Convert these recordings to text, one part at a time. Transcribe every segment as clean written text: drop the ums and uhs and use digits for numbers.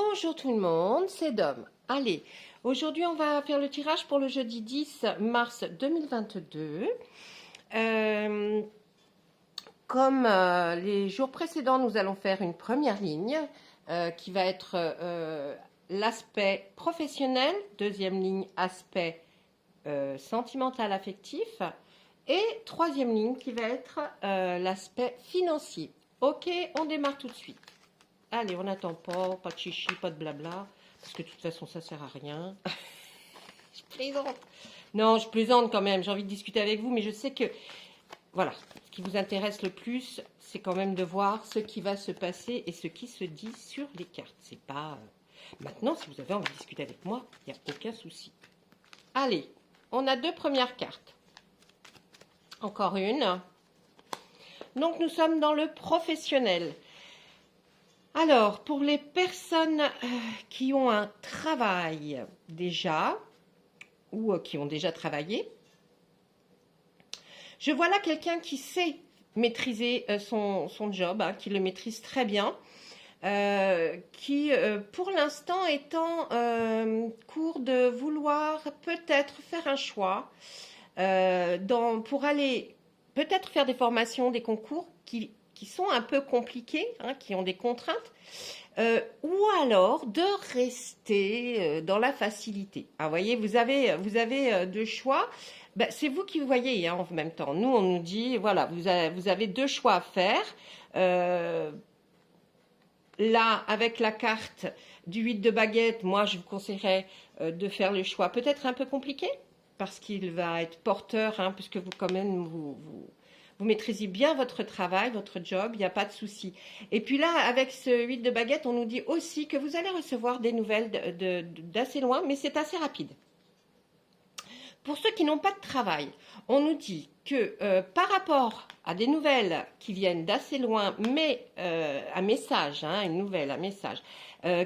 Bonjour tout le monde, c'est Dom. Allez, aujourd'hui on va faire le tirage pour le jeudi 10 mars 2022. Comme les jours précédents, nous allons faire une première ligne qui va être l'aspect professionnel, deuxième ligne aspect sentimental affectif et troisième ligne qui va être l'aspect financier. Ok, on démarre tout de suite. Allez, on n'attend pas de chichi, pas de blabla, parce que de toute façon, ça sert à rien. Je plaisante. Non, je plaisante quand même, j'ai envie de discuter avec vous, mais je sais que, voilà, ce qui vous intéresse le plus, c'est quand même de voir ce qui va se passer et ce qui se dit sur les cartes. C'est pas... Maintenant, si vous avez envie de discuter avec moi, il n'y a aucun souci. Allez, on a deux premières cartes. Encore une. Donc, nous sommes dans le professionnel. Alors, pour les personnes qui ont un travail déjà, ou qui ont déjà travaillé, je vois là quelqu'un qui sait maîtriser son job, qui le maîtrise très bien, qui pour l'instant est en cours de vouloir peut-être faire un choix, pour aller peut-être faire des formations, des concours qui sont un peu compliqués, qui ont des contraintes, ou alors de rester dans la facilité. Vous voyez, vous avez deux choix. C'est vous qui voyez en même temps. Nous, on nous dit, voilà, vous avez deux choix à faire. Là, avec la carte du 8 de baguette, moi, je vous conseillerais de faire le choix peut-être un peu compliqué, parce qu'il va être porteur, puisque vous, quand même, vous maîtrisez bien votre travail, votre job, il n'y a pas de souci. Et puis là, avec ce 8 de baguette, on nous dit aussi que vous allez recevoir des nouvelles d'assez loin, mais c'est assez rapide. Pour ceux qui n'ont pas de travail, on nous dit que par rapport à des nouvelles qui viennent d'assez loin, mais un message, une nouvelle, un message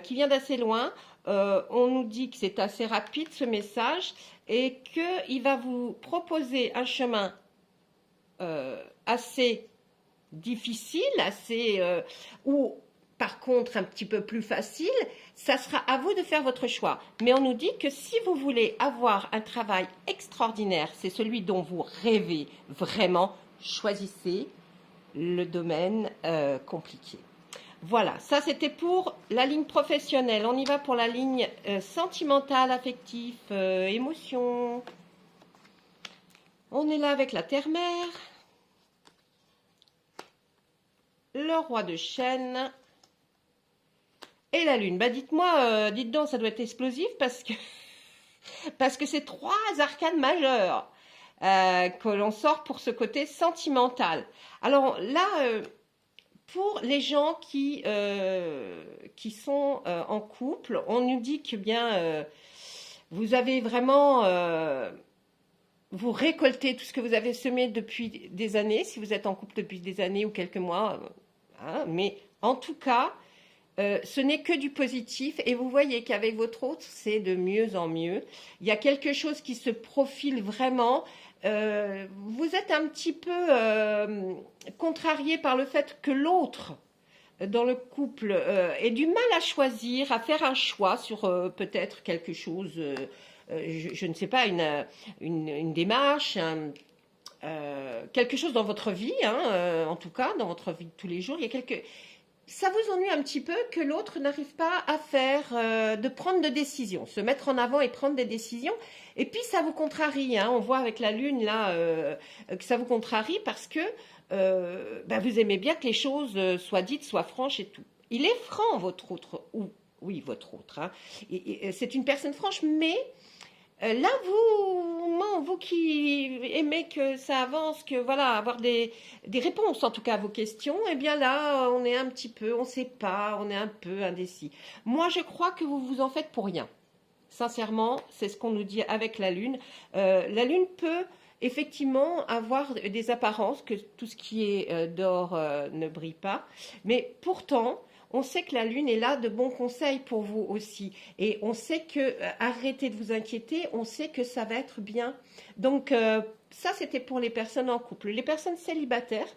qui vient d'assez loin, on nous dit que c'est assez rapide ce message et qu'il va vous proposer un chemin assez difficile, ou par contre un petit peu plus facile. Ça sera à vous de faire votre choix. Mais on nous dit que si vous voulez avoir un travail extraordinaire, c'est celui dont vous rêvez vraiment, choisissez le domaine compliqué. Voilà, ça c'était pour la ligne professionnelle. On y va pour la ligne sentimentale, affective, émotion. On est là avec la terre-mère, le roi de chêne et la lune. Dites-moi, dites donc, ça doit être explosif parce que c'est trois arcanes majeures que l'on sort pour ce côté sentimental. Alors là, pour les gens qui sont en couple, on nous dit que bien vous avez vraiment... vous récoltez tout ce que vous avez semé depuis des années, si vous êtes en couple depuis des années ou quelques mois. Mais en tout cas, ce n'est que du positif. Et vous voyez qu'avec votre autre, c'est de mieux en mieux. Il y a quelque chose qui se profile vraiment. Vous êtes un petit peu contrarié par le fait que l'autre, dans le couple, ait du mal à choisir, à faire un choix sur peut-être quelque chose... je ne sais pas, une démarche, quelque chose dans votre vie, en tout cas, dans votre vie de tous les jours, ça vous ennuie un petit peu que l'autre n'arrive pas à de prendre de décisions, se mettre en avant et prendre des décisions. Et puis ça vous contrarie, on voit avec la lune là que ça vous contrarie parce que vous aimez bien que les choses soient dites, soient franches et tout. Il est franc, votre autre, oui, votre autre. Et c'est une personne franche, mais là, vous qui aimez que ça avance, que voilà, avoir des réponses en tout cas à vos questions, eh bien là, on est un petit peu, on ne sait pas, on est un peu indécis. Moi, je crois que vous vous en faites pour rien. Sincèrement, c'est ce qu'on nous dit avec la Lune. La Lune peut effectivement avoir des apparences, que tout ce qui est d'or ne brille pas, mais pourtant... On sait que la Lune est là de bons conseils pour vous aussi. Et on sait que, arrêtez de vous inquiéter, on sait que ça va être bien. Donc, ça, c'était pour les personnes en couple. Les personnes célibataires,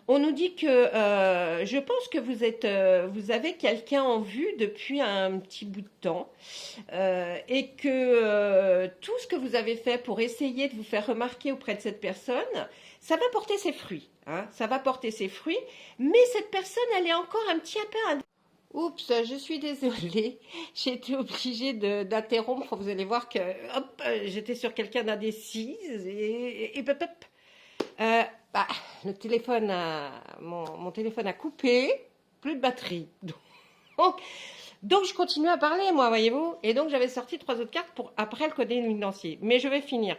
On nous dit que je pense que vous avez quelqu'un en vue depuis un petit bout de temps et que tout ce que vous avez fait pour essayer de vous faire remarquer auprès de cette personne, ça va porter ses fruits. Hein, ça va porter ses fruits, mais cette personne, elle est encore un petit peu. Oups, je suis désolée, j'ai été obligée d'interrompre. Vous allez voir que hop, j'étais sur quelqu'un d'indécise et hop, hop. Bah, le téléphone mon téléphone a coupé, plus de batterie. Donc je continue à parler, moi, voyez-vous. Et donc j'avais sorti 3 autres cartes pour après le code financier. Mais je vais finir.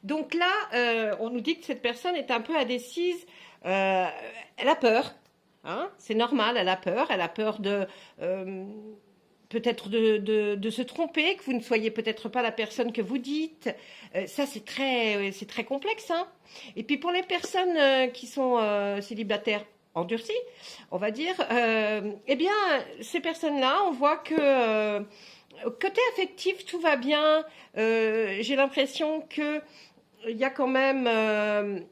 Donc là, on nous dit que cette personne est un peu indécise. Elle a peur. Hein, c'est normal, elle a peur. Elle a peur de peut-être de se tromper, que vous ne soyez peut-être pas la personne que vous dites. Ça, c'est très complexe. Hein. Et puis pour les personnes qui sont célibataires endurcies, on va dire, eh bien, ces personnes-là, on voit que côté affectif, tout va bien. J'ai l'impression que il y a quand même,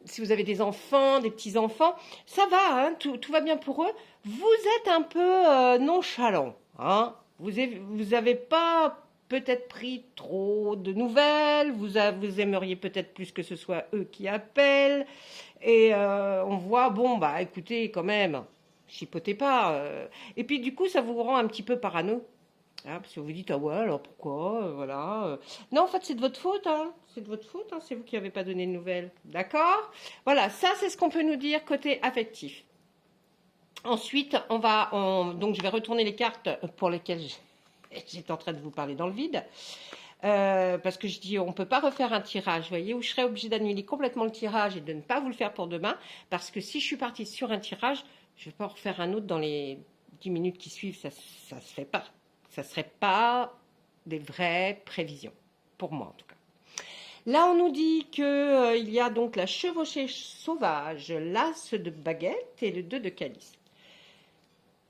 si vous avez des enfants, des petits-enfants, ça va, hein, tout va bien pour eux. Vous êtes un peu nonchalant. Hein, vous avez pas peut-être pris trop de nouvelles, vous aimeriez peut-être plus que ce soit eux qui appellent, et on voit, bon, bah écoutez, quand même, chipotez pas. Et puis du coup, ça vous rend un petit peu parano. Hein, parce que vous dites, ah ouais, alors pourquoi, voilà. Non, en fait, c'est de votre faute, hein. C'est de votre faute, hein. C'est vous qui n'avez pas donné de nouvelles. D'accord? Voilà, ça, c'est ce qu'on peut nous dire côté affectif. Ensuite, donc je vais retourner les cartes pour lesquelles j'étais en train de vous parler dans le vide. Parce que je dis, on ne peut pas refaire un tirage, vous voyez, où je serais obligée d'annuler complètement le tirage et de ne pas vous le faire pour demain. Parce que si je suis partie sur un tirage, je ne vais pas en refaire un autre dans les 10 minutes qui suivent, ça ne se fait pas. Ça ne serait pas des vraies prévisions, pour moi en tout cas. Là, on nous dit qu'il y a donc la chevauchée sauvage, l'as de baguette et le 2 de calice.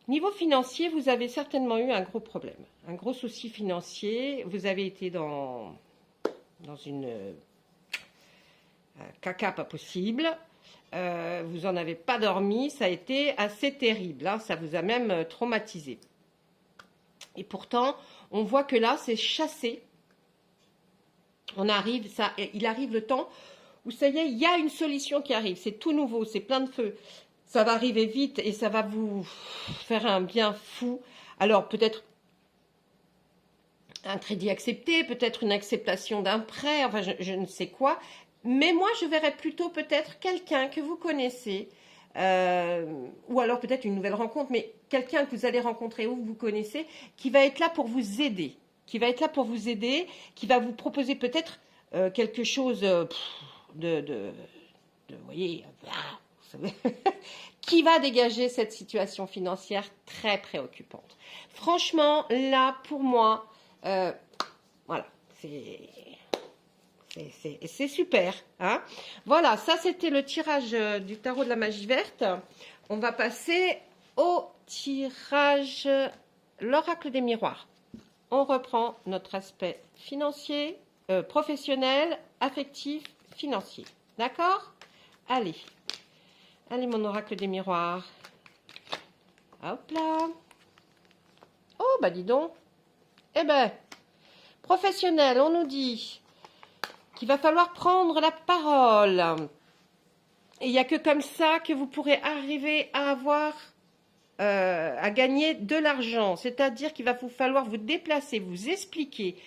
Niveau financier, vous avez certainement eu un gros problème, un gros souci financier. Vous avez été dans une caca pas possible. Vous n'en avez pas dormi. Ça a été assez terrible. Hein, ça vous a même traumatisé. Et pourtant, on voit que là, c'est chassé. Il arrive le temps où ça y est, il y a une solution qui arrive. C'est tout nouveau, c'est plein de feu. Ça va arriver vite et ça va vous faire un bien fou. Alors peut-être un crédit accepté, peut-être une acceptation d'un prêt, enfin je ne sais quoi. Mais moi je verrais plutôt peut-être quelqu'un que vous connaissez, ou alors peut-être une nouvelle rencontre, mais quelqu'un que vous allez rencontrer ou que vous connaissez, qui va être là pour vous aider. Qui va vous proposer peut-être quelque chose vous voyez, qui va dégager cette situation financière très préoccupante. Franchement, là, pour moi, voilà, c'est super. Hein, voilà, ça c'était le tirage du tarot de la magie verte. On va passer au tirage l'oracle des miroirs. On reprend notre aspect financier, professionnel, affectif, financier. D'accord? Allez, mon oracle des miroirs. Hop là. Oh, bah dis donc. Eh ben, professionnel, on nous dit qu'il va falloir prendre la parole. Et il n'y a que comme ça que vous pourrez arriver à avoir, à gagner de l'argent. C'est-à-dire qu'il va vous falloir vous déplacer, vous expliquer.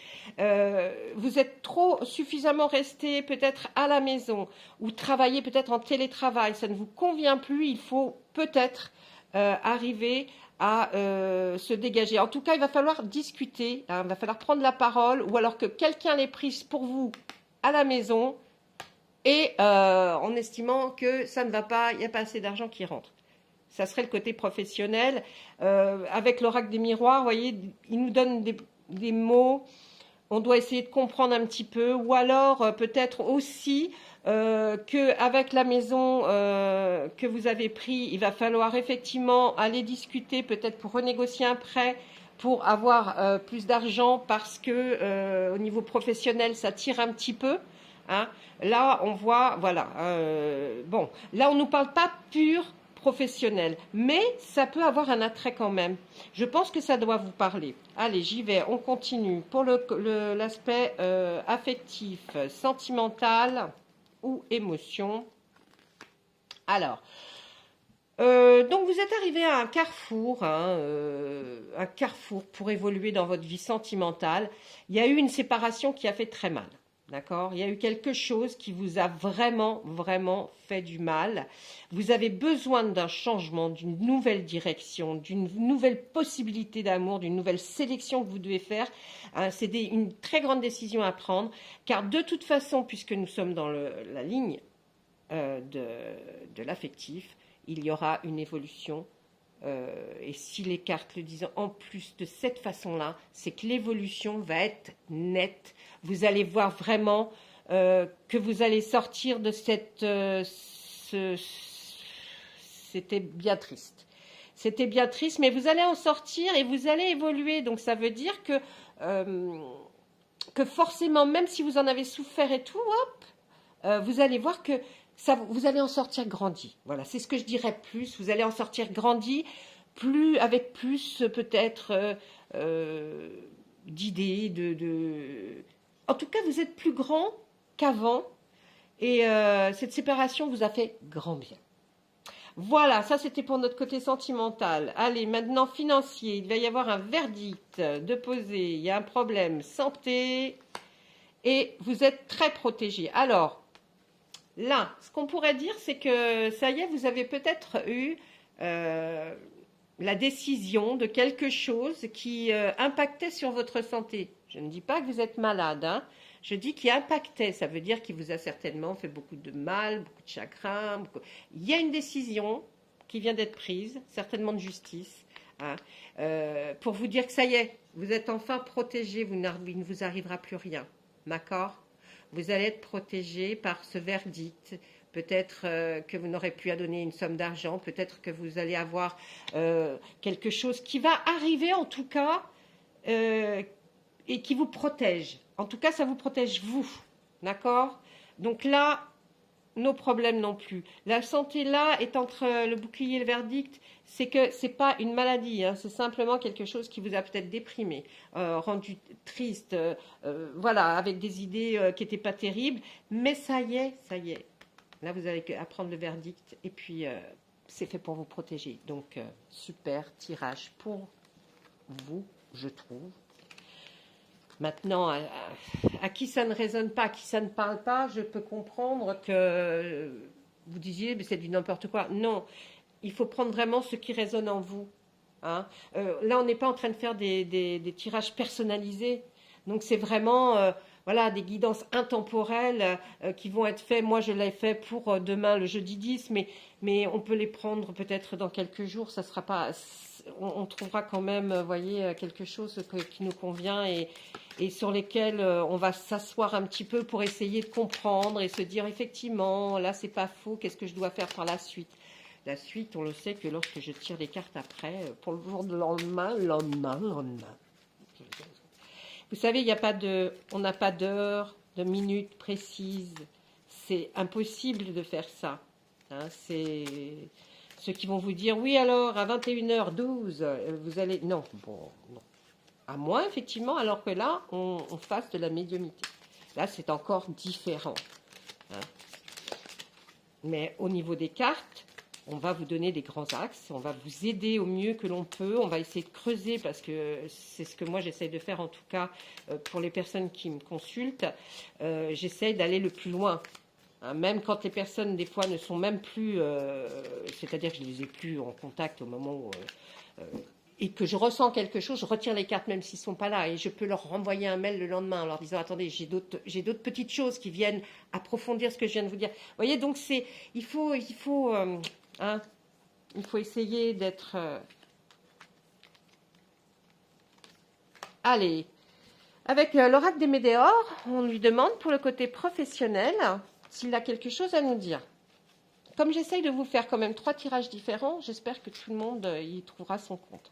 Vous êtes suffisamment resté peut-être à la maison ou travailler peut-être en télétravail. Ça ne vous convient plus. Il faut peut-être arriver à se dégager. En tout cas, il va falloir discuter. Hein, il va falloir prendre la parole ou alors que quelqu'un l'ait prise pour vous à la maison et en estimant que ça ne va pas, il n'y a pas assez d'argent qui rentre. Ça serait le côté professionnel. Avec l'oracle des miroirs, vous voyez, il nous donne des mots. On doit essayer de comprendre un petit peu. Ou alors, peut-être aussi qu'avec la maison que vous avez pris, il va falloir effectivement aller discuter, peut-être pour renégocier un prêt, pour avoir plus d'argent parce que au niveau professionnel, ça tire un petit peu. Hein. Là, on voit, voilà. Bon, là, on ne nous parle pas pur professionnel, mais ça peut avoir un attrait quand même. Je pense que ça doit vous parler. Allez, j'y vais, on continue. Pour l'aspect affectif, sentimental ou émotion. Alors, donc vous êtes arrivé à un carrefour pour évoluer dans votre vie sentimentale. Il y a eu une séparation qui a fait très mal. D'accord? Il y a eu quelque chose qui vous a vraiment, vraiment fait du mal. Vous avez besoin d'un changement, d'une nouvelle direction, d'une nouvelle possibilité d'amour, d'une nouvelle sélection que vous devez faire. Hein, c'est une très grande décision à prendre, car de toute façon, puisque nous sommes dans la ligne de l'affectif, il y aura une évolution. Et si les cartes le disent en plus de cette façon-là, c'est que l'évolution va être nette. Vous allez voir vraiment que vous allez sortir de c'était bien triste. C'était bien triste, mais vous allez en sortir et vous allez évoluer. Donc ça veut dire que forcément, même si vous en avez souffert et tout, hop, vous allez voir que vous allez en sortir grandi. Voilà, c'est ce que je dirais plus. Vous allez en sortir grandi, avec plus peut-être d'idées. En tout cas, vous êtes plus grand qu'avant. Et cette séparation vous a fait grand bien. Voilà, ça c'était pour notre côté sentimental. Allez, maintenant financier. Il va y avoir un verdict de poser. Il y a un problème santé. Et vous êtes très protégé. Alors, là, ce qu'on pourrait dire, c'est que ça y est, vous avez peut-être eu la décision de quelque chose qui impactait sur votre santé. Je ne dis pas que vous êtes malade, hein. Je dis qu'il impactait. Ça veut dire qu'il vous a certainement fait beaucoup de mal, beaucoup de chagrin. Il y a une décision qui vient d'être prise, certainement de justice, hein, pour vous dire que ça y est, vous êtes enfin protégé, il ne vous arrivera plus rien. D'accord ? Vous allez être protégé par ce verdict. Peut-être que vous n'aurez plus à donner une somme d'argent. Peut-être que vous allez avoir quelque chose qui va arriver en tout cas et qui vous protège. En tout cas, ça vous protège vous. D'accord? Donc là, nos problèmes non plus. La santé là est entre le bouclier et le verdict. C'est que c'est pas une maladie, hein, c'est simplement quelque chose qui vous a peut-être déprimé, rendu triste, voilà, avec des idées qui n'étaient pas terribles. Mais ça y est. Là, vous allez apprendre le verdict et puis c'est fait pour vous protéger. Donc, super tirage pour vous, je trouve. Maintenant, à qui ça ne résonne pas, à qui ça ne parle pas, je peux comprendre que vous disiez, mais c'est du n'importe quoi. Non, il faut prendre vraiment ce qui résonne en vous. Hein. Là, on n'est pas en train de faire des tirages personnalisés. Donc, c'est vraiment voilà, des guidances intemporelles qui vont être faites. Moi, je l'ai fait pour demain, le jeudi 10, mais on peut les prendre peut-être dans quelques jours. Ça sera pas... On trouvera quand même, vous voyez, quelque chose qui nous convient et sur lesquels on va s'asseoir un petit peu pour essayer de comprendre et se dire effectivement, là, c'est pas faux, qu'est-ce que je dois faire par la suite? La suite, on le sait que lorsque je tire les cartes après, pour le jour de lendemain. Vous savez, on n'a pas d'heure, de minute précise. C'est impossible de faire ça. Hein, c'est ceux qui vont vous dire, oui alors, à 21h12, vous allez... Non, bon, non. À moins, effectivement, alors que là, on fasse de la médiumnité. Là, c'est encore différent. Hein. Mais au niveau des cartes, on va vous donner des grands axes, on va vous aider au mieux que l'on peut, on va essayer de creuser, parce que c'est ce que moi j'essaye de faire, en tout cas, pour les personnes qui me consultent. J'essaye d'aller le plus loin. Hein, même quand les personnes, des fois, ne sont même plus... c'est-à-dire que je ne les ai plus en contact au moment où... et que je ressens quelque chose, je retire les cartes même s'ils ne sont pas là et je peux leur renvoyer un mail le lendemain en leur disant attendez, j'ai d'autres petites choses qui viennent approfondir ce que je viens de vous dire. Vous voyez, donc il faut essayer d'être... Allez, avec l'oracle des Médéors, on lui demande pour le côté professionnel s'il a quelque chose à nous dire. Comme j'essaye de vous faire quand même 3 tirages différents, j'espère que tout le monde y trouvera son compte.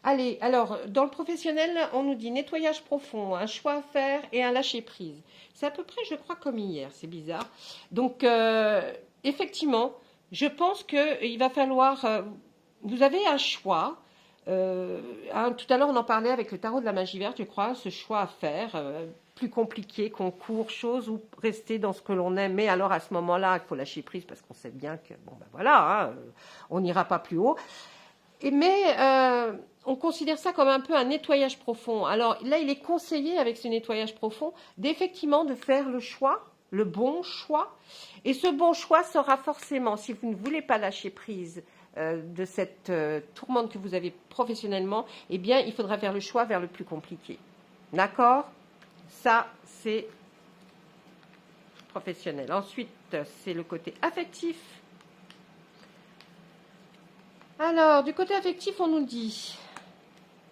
Allez, alors, dans le professionnel, on nous dit nettoyage profond, un choix à faire et un lâcher-prise. C'est à peu près, je crois, comme hier, c'est bizarre. Donc, effectivement, je pense qu'il va falloir... vous avez un choix. Tout à l'heure, on en parlait avec le tarot de la magie verte, je crois, ce choix à faire, plus compliqué, concours, chose, ou rester dans ce que l'on aime. Mais alors, à ce moment-là, il faut lâcher prise parce qu'on sait bien que, bon, ben voilà, hein, on n'ira pas plus haut. Mais on considère ça comme un peu un nettoyage profond. Alors là, il est conseillé avec ce nettoyage profond d'effectivement de faire le choix, le bon choix. Et ce bon choix sera forcément, si vous ne voulez pas lâcher prise de cette tourmente que vous avez professionnellement, eh bien, il faudra faire le choix vers le plus compliqué. D'accord? Ça, c'est professionnel. Ensuite, c'est le côté affectif. Alors, du côté affectif, on nous dit,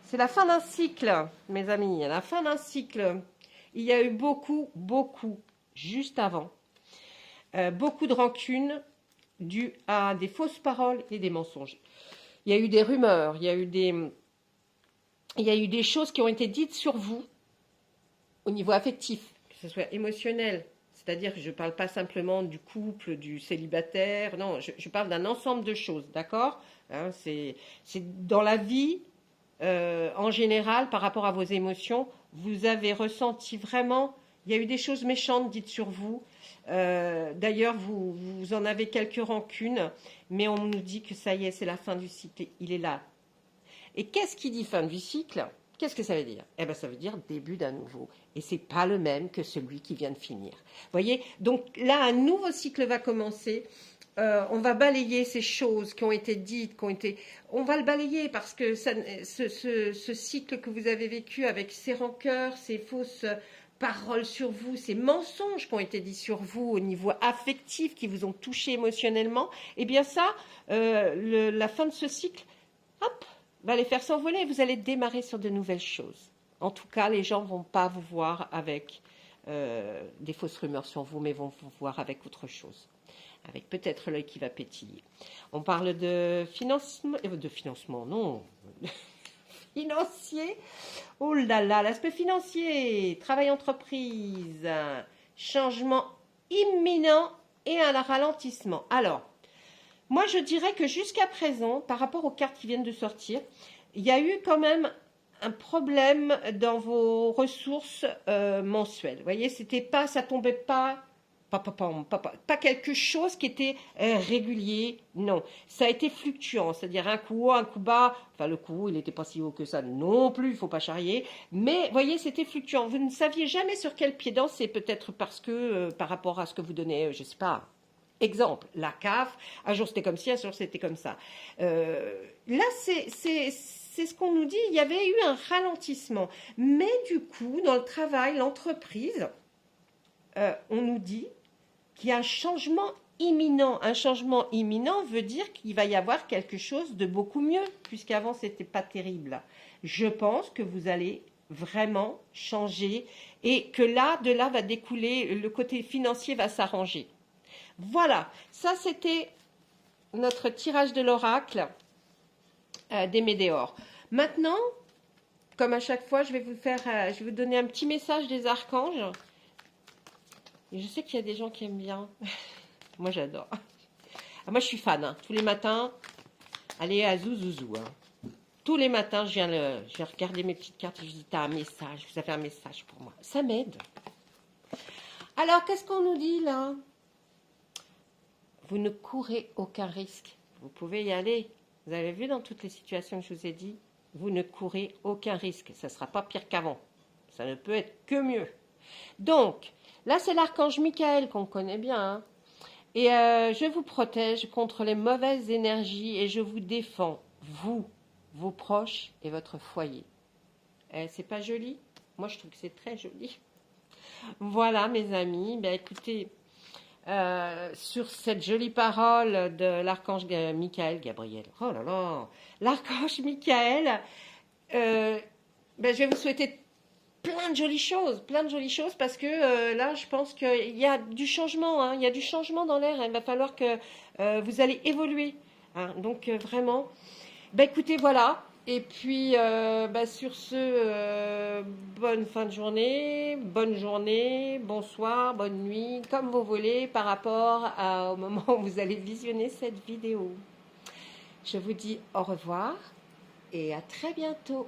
c'est la fin d'un cycle, mes amis, la fin d'un cycle. Il y a eu beaucoup, juste avant, beaucoup de rancune dues à des fausses paroles et des mensonges. Il y a eu des rumeurs, il y a eu des choses qui ont été dites sur vous au niveau affectif, que ce soit émotionnel. C'est-à-dire que je ne parle pas simplement du couple, du célibataire, non, je parle d'un ensemble de choses, d'accord? Hein, c'est dans la vie, en général, par rapport à vos émotions, vous avez ressenti vraiment, il y a eu des choses méchantes dites sur vous. D'ailleurs, vous en avez quelques rancunes, mais on nous dit que ça y est, c'est la fin du cycle, il est là. Et qu'est-ce qui dit fin du cycle? Qu'est-ce que ça veut dire? Eh bien, ça veut dire début d'un nouveau. Et ce n'est pas le même que celui qui vient de finir. Vous voyez? Donc là, un nouveau cycle va commencer. On va balayer ces choses qui ont été dites, on va le balayer parce que ce cycle que vous avez vécu avec ces rancœurs, ces fausses paroles sur vous, ces mensonges qui ont été dits sur vous au niveau affectif, qui vous ont touché émotionnellement, eh bien ça, la fin de ce cycle, hop, va les faire s'envoler et vous allez démarrer sur de nouvelles choses. En tout cas, les gens ne vont pas vous voir avec des fausses rumeurs sur vous, mais vont vous voir avec autre chose. Avec peut-être l'œil qui va pétiller. On parle de financement, non, financier. Oh là là, l'aspect financier, travail entreprise, changement imminent et un ralentissement. Alors, moi je dirais que jusqu'à présent, par rapport aux cartes qui viennent de sortir, il y a eu quand même un problème dans vos ressources mensuelles. Vous voyez, ça tombait pas quelque chose qui était régulier, non. Ça a été fluctuant, c'est-à-dire un coup haut, un coup bas. Enfin, le coup haut, il n'était pas si haut que ça non plus, il ne faut pas charrier. Mais, vous voyez, c'était fluctuant. Vous ne saviez jamais sur quel pied danser, peut-être parce que, par rapport à ce que vous donnez, je ne sais pas. Exemple, la CAF, un jour c'était comme ci, un jour c'était comme ça. Là, c'est ce qu'on nous dit, il y avait eu un ralentissement. Mais du coup, dans le travail, l'entreprise, on nous dit qu'il y a un changement imminent. Un changement imminent veut dire qu'il va y avoir quelque chose de beaucoup mieux, puisqu'avant, ce n'était pas terrible. Je pense que vous allez vraiment changer et que là, de là va découler, le côté financier va s'arranger. Voilà, ça c'était notre tirage de l'oracle des Médéors. Maintenant, comme à chaque fois, je vais vous donner un petit message des archanges. Et je sais qu'il y a des gens qui aiment bien. Moi, j'adore. Moi, je suis fan. Hein. Tous les matins, allez à Zouzouzou. Hein. Tous les matins, je viens regarder mes petites cartes et je dis, t'as un message, vous avez un message pour moi. Ça m'aide. Alors, qu'est-ce qu'on nous dit là? Vous ne courez aucun risque. Vous pouvez y aller. Vous avez vu dans toutes les situations que je vous ai dit, vous ne courez aucun risque. Ça ne sera pas pire qu'avant. Ça ne peut être que mieux. Donc, là, c'est l'archange Michael qu'on connaît bien. Hein. Et je vous protège contre les mauvaises énergies et je vous défends, vous, vos proches et votre foyer. C'est pas joli? Moi, je trouve que c'est très joli. Voilà, mes amis. Ben, écoutez, sur cette jolie parole de l'archange Michael, Gabriel. Oh là là, l'archange Michael, ben, je vais vous souhaiter plein de jolies choses parce que là, je pense qu'il y a du changement, hein, il y a du changement dans l'air. Il va falloir que vous allez évoluer. Hein, donc, vraiment, ben, écoutez, voilà. Et puis, sur ce, bonne fin de journée, bonsoir, bonne nuit, comme vous voulez, par rapport au moment où vous allez visionner cette vidéo. Je vous dis au revoir et à très bientôt.